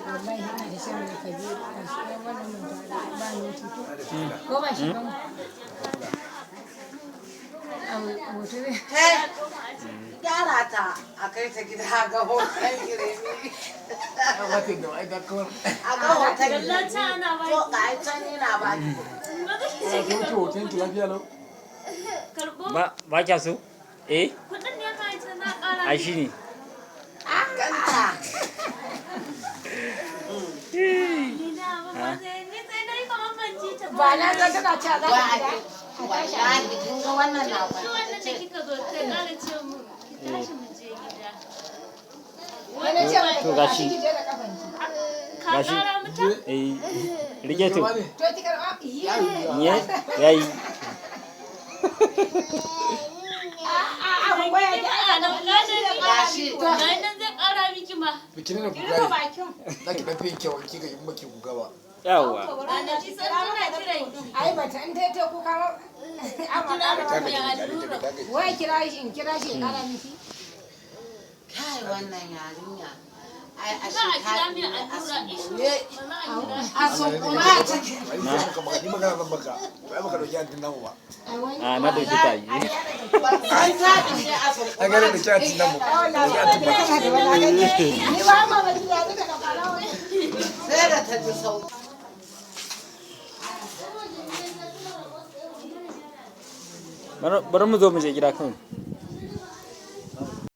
wallahi ina da shan mai kaje a shi wannan mun ta ba ni tuto ko ba shi ba hoto ne gyara ta a kai ta gida ga hoton giremi a ga hoton giremi to ga can yana ba ba kya so eh kudin ne ka yi na kara ai shine kanta ba na ga tana ci za wallahi kin ga wannan na ba wannan da kika zo ta kara ce mu ki tashi mu je gida wani ce to gashi ki je da kafan ki ka kara mutum eh rike to to ki karba ye yayi abun waya ki ana ganin gashi nan zai kara miki ma bikin da rufe kuka bakin zaki dan fi kyau kika yi maki kuka ba yawa ana ji san tana kiran ki ai bata in tai ko kama amma wai kira shi in kira shi kara miki kai wannan yarinya ai a za a kira shekara min allura ishu ne ba za a kira a so kuma a cikin ai sai maka maka ni magana zan baka ai baka dauki antin namu ba a na dauki tayi an ta ne a so an gane da kiyatin namu dauki antin ba ni ba ma ba ji ya duka da fara wai sai da ta ji sauki bari mu zo mu je gida kan